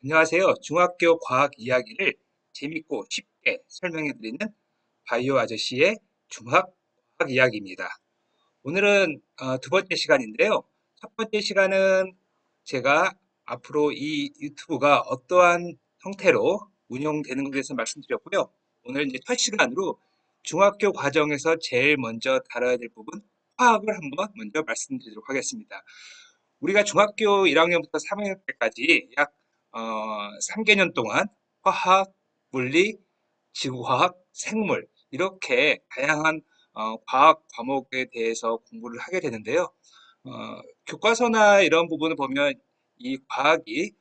안녕하세요. 중학교 과학 이야기를 재밌고 쉽게 설명해 드리는 바이오 아저씨의 중학 과학 이야기입니다. 오늘은 두 번째 시간인데요. 첫 번째 시간은 제가 앞으로 이 유튜브가 어떠한 형태로 운영되는 것에 대해서 말씀드렸고요. 오늘 이제 첫 시간으로 중학교 과정에서 제일 먼저 다뤄야 될 부분, 화학을 한번 먼저 말씀드리도록 하겠습니다. 우리가 중학교 1학년부터 3학년 때까지 약 3개년 동안 화학, 물리, 지구화학, 생물 이렇게 다양한 과학 과목에 대해서 공부를 하게 되는데요. 교과서나 이런 부분을 보면 이 과학이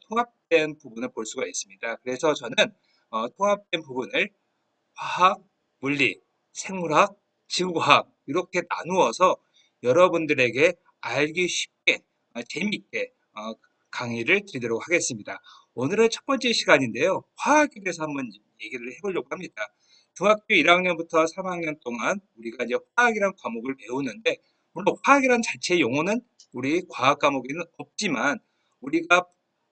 통합된 부분을 볼 수가 있습니다. 그래서 저는 통합된 부분을 화학, 물리, 생물학, 지구과학 이렇게 나누어서 여러분들에게 알기 쉽게 재미있게 강의를 드리도록 하겠습니다. 오늘은 첫 번째 시간인데요. 화학에 대해서 한번 얘기를 해보려고 합니다. 중학교 1학년부터 3학년 동안 우리가 이제 화학이라는 과목을 배우는데 물론 화학이라는 자체의 용어는 우리 과학 과목에는 없지만 우리가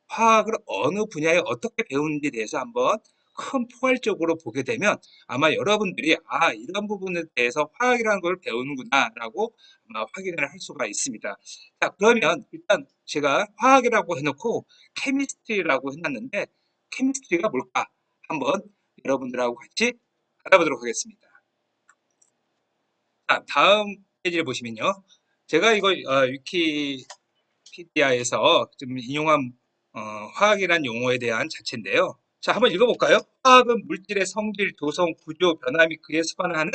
화학을 어느 분야에 어떻게 배우는지에 대해서 한번 큰 포괄적으로 보게 되면 아마 여러분들이 이런 부분에 대해서 화학이라는 걸 배우는구나라고 아마 확인을 할 수가 있습니다. 자, 그러면 일단 제가 화학이라고 해놓고 케미스트리라고 해놨는데 케미스트리가 뭘까? 한번 여러분들하고 같이 알아보도록 하겠습니다. 자, 다음 페이지를 보시면요. 제가 이거 위키피디아에서 좀 인용한 화학이란 용어에 대한 자체인데요. 자, 한번 읽어볼까요? 화학은 물질의 성질, 조성, 구조, 변화 및 그에 수반하는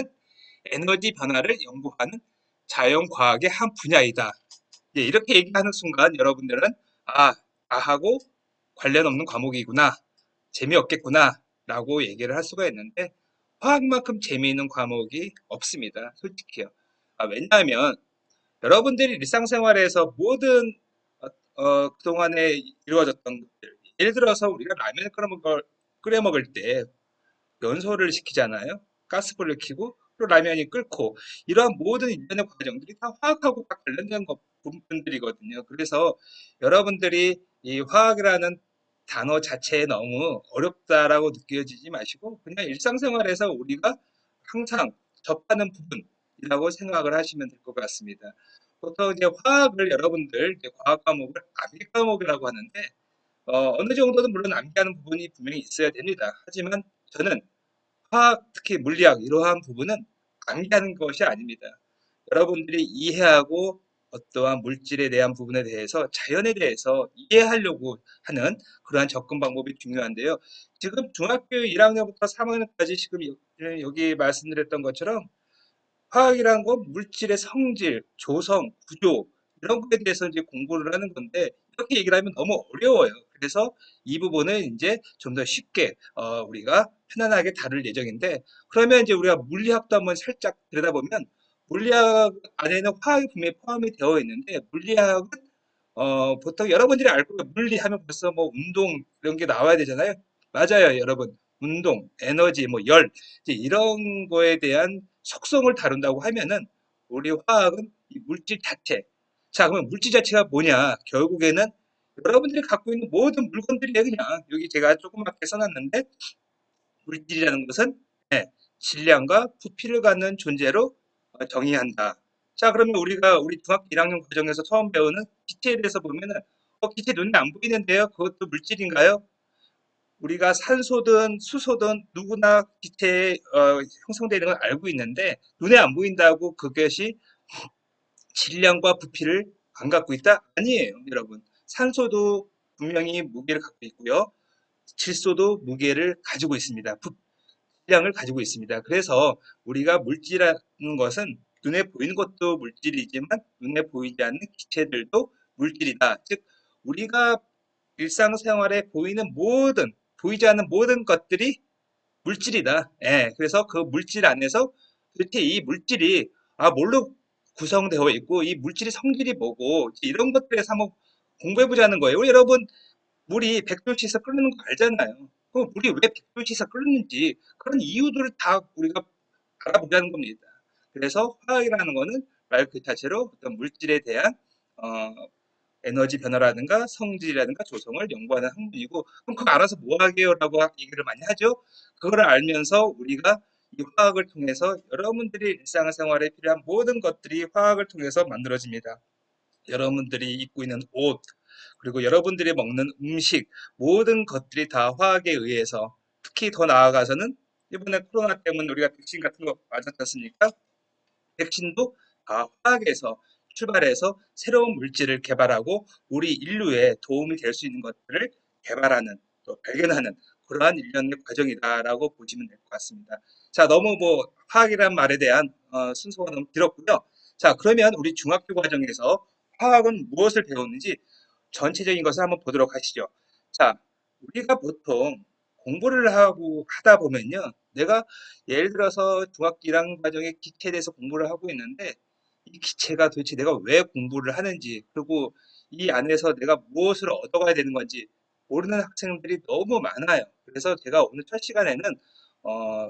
에너지 변화를 연구하는 자연과학의 한 분야이다. 예, 이렇게 얘기하는 순간 여러분들은 나하고 관련 없는 과목이구나, 재미없겠구나 라고 얘기를 할 수가 있는데 화학만큼 재미있는 과목이 없습니다. 솔직히요. 왜냐하면 여러분들이 일상생활에서 모든 그동안에 이루어졌던 것들, 예를 들어서 우리가 라면을 끓여 먹을 때 연소를 시키잖아요. 가스불을 켜고 또 라면이 끓고 이러한 모든 일련의 과정들이 다 화학하고 다 관련된 부분들이거든요. 그래서 여러분들이 이 화학이라는 단어 자체에 너무 어렵다라고 느껴지지 마시고 그냥 일상생활에서 우리가 항상 접하는 부분이라고 생각을 하시면 될 것 같습니다. 보통 이제 화학을 여러분들 이제 과학 과목을 암기 과목이라고 하는데 어느 정도는 물론 암기하는 부분이 분명히 있어야 됩니다. 하지만 저는 화학, 특히 물리학 이러한 부분은 암기하는 것이 아닙니다. 여러분들이 이해하고 어떠한 물질에 대한 부분에 대해서 자연에 대해서 이해하려고 하는 그러한 접근 방법이 중요한데요. 지금 중학교 1학년부터 3학년까지 지금 여기 말씀드렸던 것처럼 화학이란 건 물질의 성질, 조성, 구조 이런 거에 대해서 이제 공부를 하는 건데 이렇게 얘기를 하면 너무 어려워요. 그래서 이 부분은 이제 좀 더 쉽게 우리가 편안하게 다룰 예정인데 그러면 이제 우리가 물리학도 한번 살짝 들여다보면 물리학 안에는 화학이 분명히 포함이 되어 있는데 물리학은 보통 여러분들이 알고 물리하면 벌써 뭐 운동 이런 게 나와야 되잖아요. 맞아요, 여러분. 운동, 에너지, 뭐 열, 이제 이런 거에 대한 속성을 다룬다고 하면은 우리 화학은 이 물질 자체. 자, 그러면 물질 자체가 뭐냐? 결국에는 여러분들이 갖고 있는 모든 물건들이에요, 그냥. 여기 제가 조그맣게 써놨는데 물질이라는 것은 질량과 부피를 갖는 존재로 정의한다. 자, 그러면 우리 중학교 1학년 과정에서 처음 배우는 기체에 대해서 보면은 기체 눈에 안 보이는데요. 그것도 물질인가요? 우리가 산소든 수소든 누구나 기체에 형성되는 걸 알고 있는데 눈에 안 보인다고 그것이 질량과 부피를 안 갖고 있다? 아니에요, 여러분. 산소도 분명히 무게를 갖고 있고요. 질소도 무게를 가지고 있습니다. 질량을 가지고 있습니다. 그래서 우리가 물질이라는 것은 눈에 보이는 것도 물질이지만 눈에 보이지 않는 기체들도 물질이다. 즉 우리가 일상생활에 보이지 않는 모든 것들이 물질이다. 예, 그래서 그 물질 안에서 도대체 이 물질이 뭘로 구성되어 있고 이 물질의 성질이 뭐고 이런 것들에 대해서 한번 공부해 보자는 거예요. 우리 여러분 물이 100도씨에서 끓는 거 알잖아요. 그 물이 왜 100도씨에서 끓는지 그런 이유들을 다 우리가 알아보자는 겁니다. 그래서 화학이라는 거는 말 그 자체로 어떤 물질에 대한 어, 에너지 변화라든가 성질이라든가 조성을 연구하는 학문이고, 그럼 그거 알아서 뭐 하게요라고 얘기를 많이 하죠. 그거를 알면서 우리가 이 화학을 통해서 여러분들이 일상생활에 필요한 모든 것들이 화학을 통해서 만들어집니다. 여러분들이 입고 있는 옷, 그리고 여러분들이 먹는 음식, 모든 것들이 다 화학에 의해서, 특히 더 나아가서는 이번에 코로나 때문에 우리가 백신 같은 거 맞았지 않습니까? 백신도 다 화학에서 출발해서 새로운 물질을 개발하고 우리 인류에 도움이 될 수 있는 것들을 개발하는, 또 발견하는 그러한 일련의 과정이다라고 보시면 될 것 같습니다. 자, 너무 뭐 화학이라는 말에 대한 순서가 너무 길었고요. 자, 그러면 우리 중학교 과정에서 화학은 무엇을 배웠는지 전체적인 것을 한번 보도록 하시죠. 자, 우리가 보통 공부를 하고 하다 보면요. 내가 예를 들어서 중학교 1학년 과정에 기체에 대해서 공부를 하고 있는데 이 기체가 도대체 내가 왜 공부를 하는지, 그리고 이 안에서 내가 무엇을 얻어가야 되는 건지 모르는 학생들이 너무 많아요. 그래서 제가 오늘 첫 시간에는 어,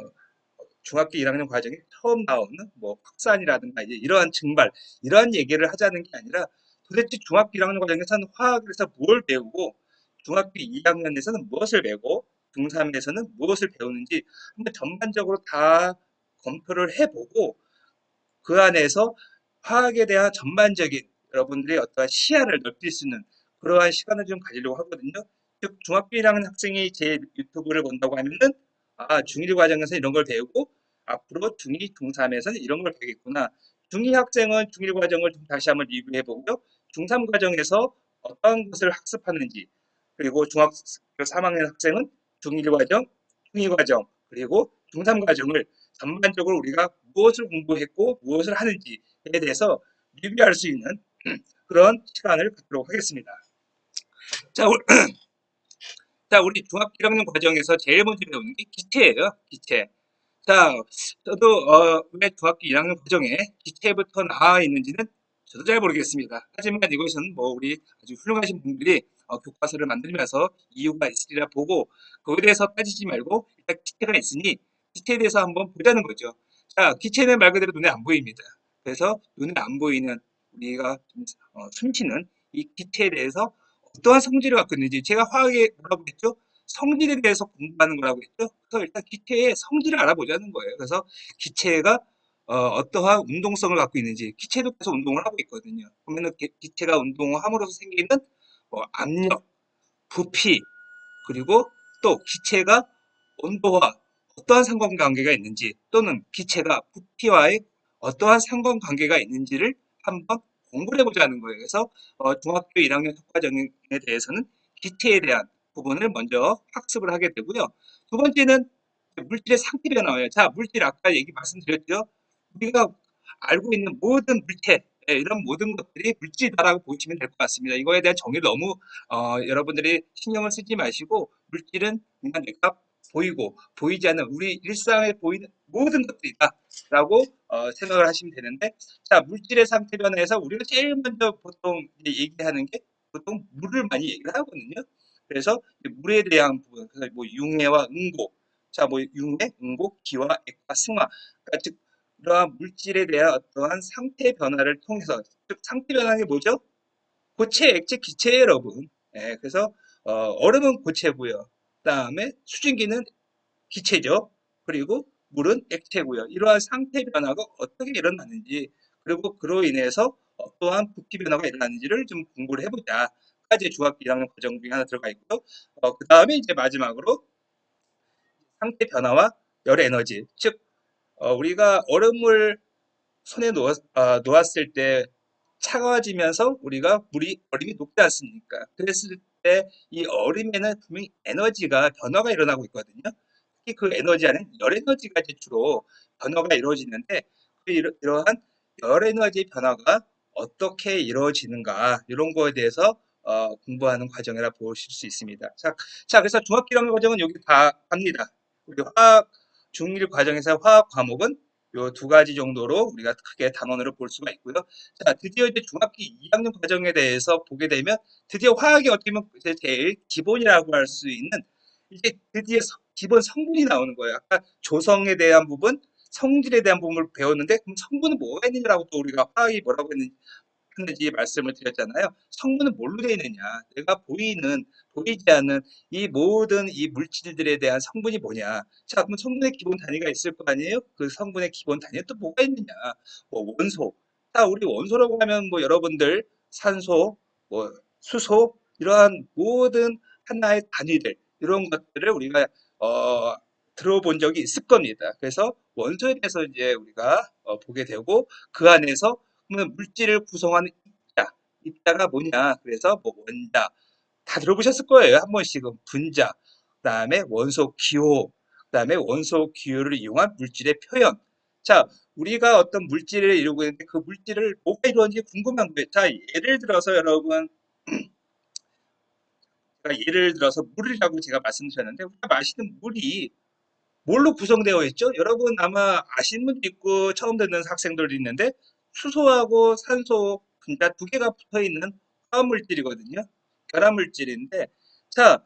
중학교 1학년 과정에 처음 나오는 뭐 확산이라든가 이제 이러한 증발, 이러한 얘기를 하자는 게 아니라 도대체 중학교 1학년 과정에서는 화학에서 뭘 배우고 중학교 2학년에서는 무엇을 배우고 중3에서는 무엇을 배우는지 한번 전반적으로 다 검토를 해보고 그 안에서 화학에 대한 전반적인 여러분들의 어떠한 시야를 넓힐 수 있는 그러한 시간을 좀 가지려고 하거든요. 즉 중학교 1학년 학생이 제 유튜브를 본다고 하면은 중1 과정에서 이런 걸 배우고 앞으로 중2, 중3에서는 이런 걸 배우겠구나. 중2 학생은 중1 과정을 좀 다시 한번 리뷰해 보고요. 중3 과정에서 어떤 것을 학습하는지, 그리고 중학교 3학년 학생은 중1 과정, 중2 과정, 그리고 중3 과정을 전반적으로 우리가 무엇을 공부했고 무엇을 하는지에 대해서 리뷰할 수 있는 그런 시간을 갖도록 하겠습니다. 자, 자, 우리 중학교 1학년 과정에서 제일 먼저 배우는 게 기체예요. 기체. 자, 저도 왜 중학교 1학년 과정에 기체부터 나와 있는지는 저도 잘 모르겠습니다. 하지만 이것은 뭐 우리 아주 훌륭하신 분들이 교과서를 만들면서 이유가 있으리라 보고 그거에 대해서 따지지 말고 일단 기체가 있으니 기체에 대해서 한번 보자는 거죠. 자, 기체는 말 그대로 눈에 안 보입니다. 그래서 눈에 안 보이는 우리가 숨쉬는 이 기체에 대해서 어떠한 성질을 갖고 있는지, 제가 화학에 뭐라고 했죠? 성질에 대해서 공부하는 거라고 했죠. 그래서 일단 기체의 성질을 알아보자는 거예요. 그래서 기체가 어떠한 운동성을 갖고 있는지, 기체도 계속 운동을 하고 있거든요. 그러면 기체가 운동함으로써 생기는 압력, 부피, 그리고 또 기체가 온도와 어떠한 상관관계가 있는지, 또는 기체가 부피와의 어떠한 상관관계가 있는지를 한번 공부를 해보자는 거예요. 그래서 중학교 1학년 특과정에 대해서는 기체에 대한 부분을 먼저 학습을 하게 되고요. 두 번째는 물질의 상태 변화예요. 자, 물질 아까 얘기 말씀드렸죠. 우리가 알고 있는 모든 물체, 이런 모든 것들이 물질이다라고 보시면 될 것 같습니다. 이거에 대한 정의를 너무 여러분들이 신경을 쓰지 마시고 물질은 그냥 내가 보이고 보이지 않는 우리 일상에 보이는 모든 것들이다라고 생각을 하시면 되는데, 자, 물질의 상태 변화에서 우리가 제일 먼저 보통 얘기하는 게 보통 물을 많이 얘기를 하거든요. 그래서 물에 대한 부분, 그래서 뭐 융해와 응고, 자, 뭐 융해, 응고, 기화, 액화, 승화, 그러니까 즉 이러한 물질에 대한 어떠한 상태 변화를 통해서, 즉 상태 변화는 게 뭐죠? 고체, 액체, 기체 여러분. 예, 그래서 얼음은 고체고요. 그다음에 수증기는 기체죠. 그리고 물은 액체고요. 이러한 상태 변화가 어떻게 일어나는지, 그리고 그로 인해서 어떠한 부피 변화가 일어나는지를 좀 공부를 해보자. 까지 중학교 1학년 과정 중에 하나 들어가 있고요. 그 다음에 이제 마지막으로 상태 변화와 열 에너지, 즉 우리가 얼음을 손에 놓았을 때 차가워지면서 우리가 얼음이 녹지 않습니까? 그랬을 때 이 얼음에는 분명히 에너지가 변화가 일어나고 있거든요. 특히 그 에너지 안에 열 에너지가 이제 주로 변화가 이루어지는데 이러한 열 에너지 변화가 어떻게 이루어지는가 이런 거에 대해서 공부하는 과정이라 보실 수 있습니다. 자, 그래서 중학교 1학년 과정은 여기 다 합니다. 우리 화학 중1 과정에서 화학 과목은 요 두 가지 정도로 우리가 크게 단원으로 볼 수가 있고요. 자, 드디어 이제 중학교 2학년 과정에 대해서 보게 되면 드디어 화학이 어떻게 보면 이제 제일 기본이라고 할 수 있는 이게 드디어 기본 성분이 나오는 거예요. 아까 조성에 대한 부분, 성질에 대한 부분을 배웠는데 그럼 성분은 뭐가 있느냐라고 또 우리가 화학이 뭐라고 했는지 하는지 말씀을 드렸잖아요. 성분은 뭘로 되어 있느냐? 내가 보이지 않는 이 모든 이 물질들에 대한 성분이 뭐냐? 자, 그럼 성분의 기본 단위가 있을 거 아니에요? 그 성분의 기본 단위는 또 뭐가 있느냐? 뭐 원소. 자, 우리 원소라고 하면 뭐 여러분들 산소, 뭐 수소 이러한 모든 하나의 단위들 이런 것들을 우리가 어, 들어본 적이 있을 겁니다. 그래서 원소에 대해서 이제 우리가 보게 되고 그 안에서 그러면 물질을 구성하는 입자가 뭐냐? 그래서 뭐 원자 다 들어보셨을 거예요. 한 번씩은 분자, 그다음에 원소 기호, 그다음에 원소 기호를 이용한 물질의 표현. 자, 우리가 어떤 물질을 이루고 있는데 그 물질을 뭐가 이루어지는지 궁금한 거예요. 자, 예를 들어서 여러분, 예를 들어서 물이라고 제가 말씀드렸는데 우리가 마시는 물이 뭘로 구성되어 있죠? 여러분 아마 아시는 분도 있고 처음 듣는 학생들도 있는데 수소하고 산소 분자 두 개가 붙어 있는 화합물질이거든요. 결합물질인데 자,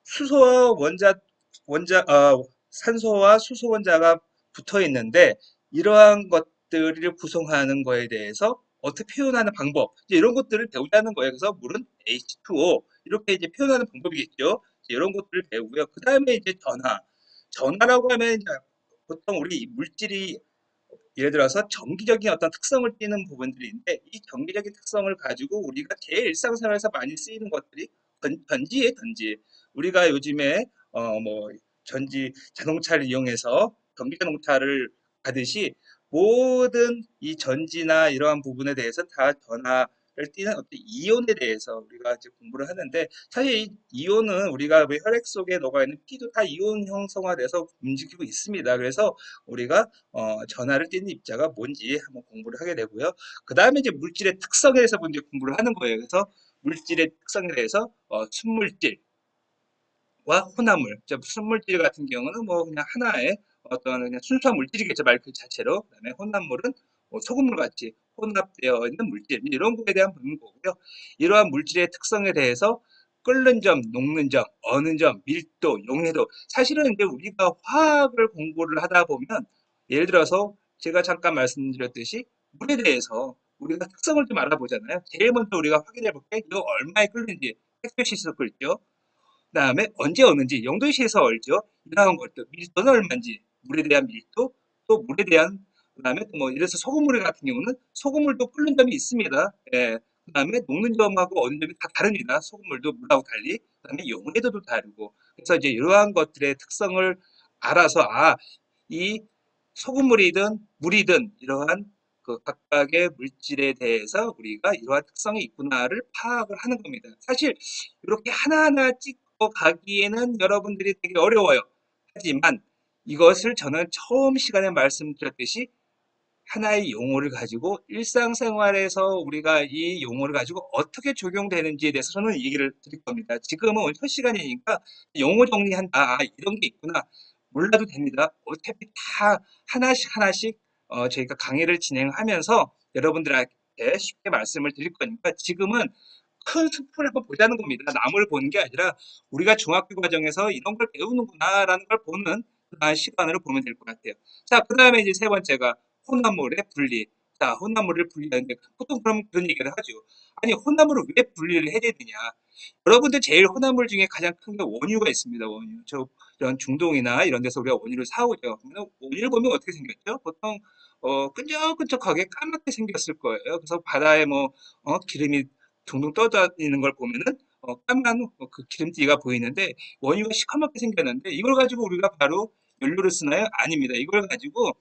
수소와 산소와 수소 원자가 붙어 있는데 이러한 것들을 구성하는 거에 대해서 어떻게 표현하는 방법 이런 것들을 배우자는 거예요. 그래서 물은 H2O 이렇게 이제 표현하는 방법이겠죠. 이런 것들을 배우고요. 그 다음에 이제 전하라고 하면 보통 우리 물질이 예를 들어서 정기적인 어떤 특성을 띠는 부분들인데 이 정기적인 특성을 가지고 우리가 제일 일상생활에서 많이 쓰이는 것들이 전지예요, 전지. 우리가 요즘에 뭐 전지 자동차를 이용해서 전기 자동차를 가듯이 모든 이 전지나 이러한 부분에 대해서 다 전하를 띠는 어떤 이온에 대해서 우리가 이제 공부를 하는데 사실 이 이온은 우리가 왜 혈액 속에 녹아 있는 피도 다 이온 형성화돼서 움직이고 있습니다. 그래서 우리가 전하를 띠는 입자가 뭔지 한번 공부를 하게 되고요. 그 다음에 이제 물질의 특성에 대해서 먼저 공부를 하는 거예요. 그래서 물질의 특성에 대해서 순물질과 혼합물, 순물질 같은 경우는 뭐 그냥 하나의 어떤 그냥 순수한 물질이겠죠, 말 그 자체로. 그다음에 혼합물은 뭐 소금물 같이 혼합되어 있는 물질 이런 거에 대한 보는 거고요. 이러한 물질의 특성에 대해서 끓는 점, 녹는 점, 어는 점, 밀도, 용해도. 사실은 이제 우리가 화학을 공부를 하다 보면 예를 들어서 제가 잠깐 말씀드렸듯이 물에 대해서 우리가 특성을 좀 알아보잖아요. 제일 먼저 우리가 확인해 볼 게 이거 얼마에 끓는지 햇볕에서 끓죠. 그다음에 언제 오는지 영도시에서 얼죠. 이러한 것들 밀도는 얼마인지 물에 대한 밀도 또 물에 대한 그다음에 또 뭐 이래서 소금물 같은 경우는 소금물도 끓는 점이 있습니다. 예. 그다음에 녹는 점하고 어는 점이 다 다릅니다. 소금물도 물하고 달리 그다음에 용해도도 다르고 그래서 이제 이러한 것들의 특성을 알아서 이 소금물이든 물이든 이러한 그 각각의 물질에 대해서 우리가 이러한 특성이 있구나를 파악을 하는 겁니다. 사실 이렇게 하나하나 찍고 가기에는 여러분들이 되게 어려워요. 하지만 이것을 저는 처음 시간에 말씀드렸듯이 하나의 용어를 가지고 일상생활에서 우리가 이 용어를 가지고 어떻게 적용되는지에 대해서 저는 얘기를 드릴 겁니다. 지금은 오늘 첫 시간이니까 용어 정리한다. 이런 게 있구나. 몰라도 됩니다. 어차피 다 하나씩 하나씩 저희가 강의를 진행하면서 여러분들에게 쉽게 말씀을 드릴 거니까 지금은 큰 숲을 한번 보자는 겁니다. 나무를 보는 게 아니라 우리가 중학교 과정에서 이런 걸 배우는구나라는 걸 보는 그러한 시간으로 보면 될 것 같아요. 자, 그 다음에 이제 세 번째가 혼합물의 분리. 자, 혼합물을 분리하는데 보통 그럼 그런 얘기를 하죠. 아니, 혼합물을 왜 분리를 해야 되느냐? 여러분들 제일 혼합물 중에 가장 큰 게 원유가 있습니다. 원유. 이런 중동이나 이런 데서 우리가 원유를 사오죠. 그러면 원유를 보면 어떻게 생겼죠? 보통 끈적끈적하게 까맣게 생겼을 거예요. 그래서 바다에 뭐 기름이 둥둥 떠다니는 걸 보면은 까만 그 기름띠가 보이는데 원유가 시커멓게 생겼는데 이걸 가지고 우리가 바로 연료를 쓰나요? 아닙니다. 이걸 가지고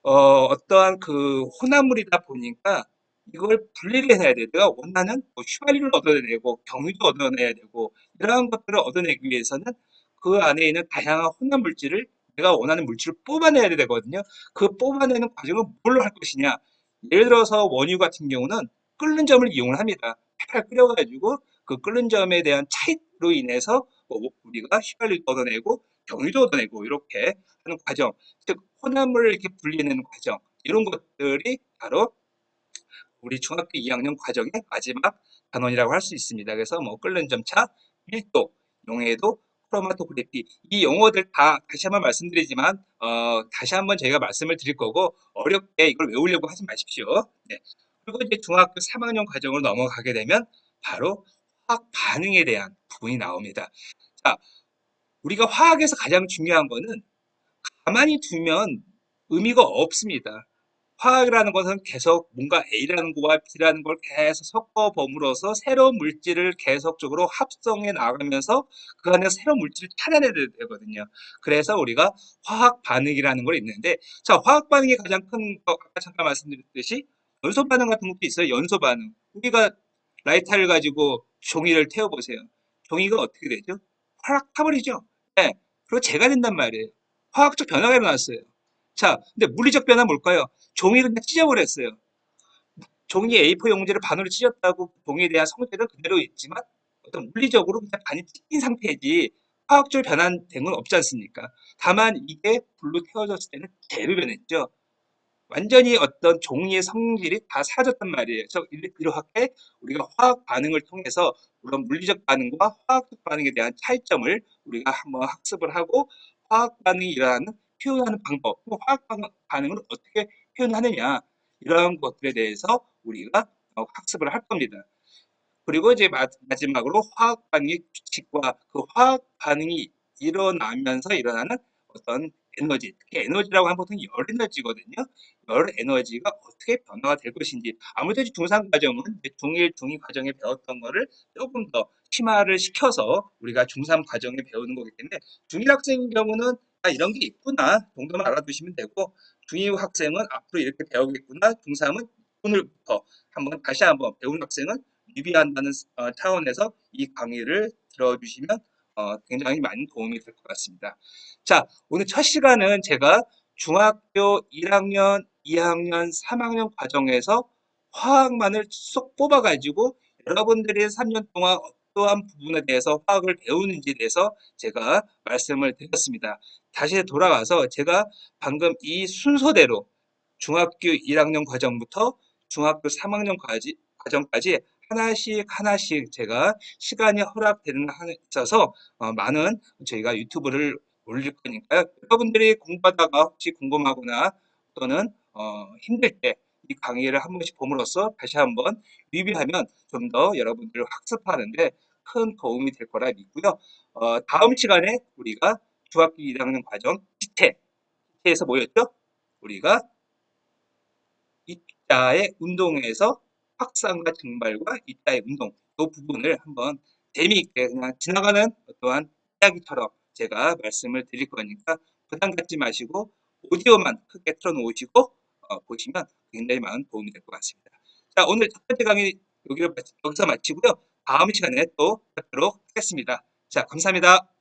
어떠한 그 혼합물이다 보니까 이걸 분리를 해야 돼요. 내가 원하는 뭐 휘발유를 얻어내고 경유도 얻어내야 되고 이러한 것들을 얻어내기 위해서는 그 안에 있는 다양한 혼합 물질을 내가 원하는 물질을 뽑아내야 되거든요. 그 뽑아내는 과정을 뭘로 할 것이냐. 예를 들어서 원유 같은 경우는 끓는 점을 이용을 합니다. 팔팔 끓여가지고 그 끓는 점에 대한 차이로 인해서 뭐 우리가 휘발유도 얻어내고 경유도 얻어내고 이렇게 하는 과정. 즉 혼합물을 이렇게 분리해내는 과정 이런 것들이 바로 우리 중학교 2학년 과정의 마지막 단원이라고 할 수 있습니다. 그래서 뭐 끓는 점차, 밀도, 용해도, 크로마토그래피 이 용어들 다 다시 한번 말씀드리지만 다시 한번 저희가 말씀을 드릴 거고 어렵게 이걸 외우려고 하지 마십시오. 네. 그리고 이제 중학교 3학년 과정으로 넘어가게 되면 바로 화학 반응에 대한 부분이 나옵니다. 자, 우리가 화학에서 가장 중요한 거는 가만히 두면 의미가 없습니다. 화학이라는 것은 계속 뭔가 A라는 거와 B라는 걸 계속 섞어 범으로써 새로운 물질을 계속적으로 합성해 나가면서 그 안에서 새로운 물질을 찾아내야 되거든요. 그래서 우리가 화학 반응이라는 걸 있는데, 자, 화학 반응이 가장 큰 거, 아까 잠깐 말씀드렸듯이 연소 반응 같은 것도 있어요. 연소 반응. 우리가 라이터를 가지고 종이를 태워보세요. 종이가 어떻게 되죠? 화락 타버리죠. 네. 그리고 재가 된단 말이에요. 화학적 변화가 일어났어요. 자, 근데 물리적 변화는 뭘까요? 종이를 그냥 찢어버렸어요. 종이 A4 용지를 반으로 찢었다고 종이에 대한 성질은 그대로 있지만 어떤 물리적으로 그냥 반이 찢긴 상태지 화학적으로 변환된 건 없지 않습니까? 다만 이게 불로 태워졌을 때는 재로 변했죠. 완전히 어떤 종이의 성질이 다 사라졌단 말이에요. 그래서 이렇게 우리가 화학 반응을 통해서 물론 물리적 반응과 화학적 반응에 대한 차이점을 우리가 한번 학습을 하고 화학 반응이 일어나는 표현하는 방법, 화학 반응을 어떻게 표현하느냐 이런 것들에 대해서 우리가 학습을 할 겁니다. 그리고 이제 마지막으로 화학 반응의 규칙과 그 화학 반응이 일어나면서 일어나는 어떤 에너지, 특히 에너지라고 하면 보통 열 에너지거든요. 열 에너지가 어떻게 변화가 될 것인지 아무래도 중3 과정은 중1, 중2 과정에 배웠던 거를 조금 더 심화를 시켜서 우리가 중3 과정에 배우는 거기 때문에 중1 학생인 경우는 아, 이런 게 있구나 정도만 알아두시면 되고 중2 학생은 앞으로 이렇게 배우겠구나, 중3은 오늘부터 다시 한번 배운 학생은 유비한다는 차원에서 이 강의를 들어주시면 굉장히 많은 도움이 될 것 같습니다. 자, 오늘 첫 시간은 제가 중학교 1학년, 2학년, 3학년 과정에서 화학만을 쏙 뽑아가지고 여러분들이 3년 동안 어떠한 부분에 대해서 화학을 배우는지에 대해서 제가 말씀을 드렸습니다. 다시 돌아가서 제가 방금 이 순서대로 중학교 1학년 과정부터 중학교 3학년까지 과정까지 하나씩 하나씩 제가 시간이 허락되는 한에 있어서 많은 저희가 유튜브를 올릴 거니까요. 여러분들이 공부하다가 혹시 궁금하거나 또는 힘들 때 이 강의를 한 번씩 봄으로써 다시 한번 리뷰하면 좀 더 여러분들을 학습하는데 큰 도움이 될 거라 믿고요. 다음 시간에 우리가 중학교 1학년 과정 기체에서 뭐였죠? 우리가 이자의 운동에서 확산과 증발과 이자의 운동 이 부분을 한번 재미있게 그냥 지나가는 어떠한 이야기처럼 제가 말씀을 드릴 거니까 부담 갖지 마시고 오디오만 크게 틀어놓으시고 보시면 굉장히 많은 도움이 될 것 같습니다. 자, 오늘 첫 번째 강의 여기서 마치고요. 다음 시간에 또 뵙도록 하겠습니다. 자, 감사합니다.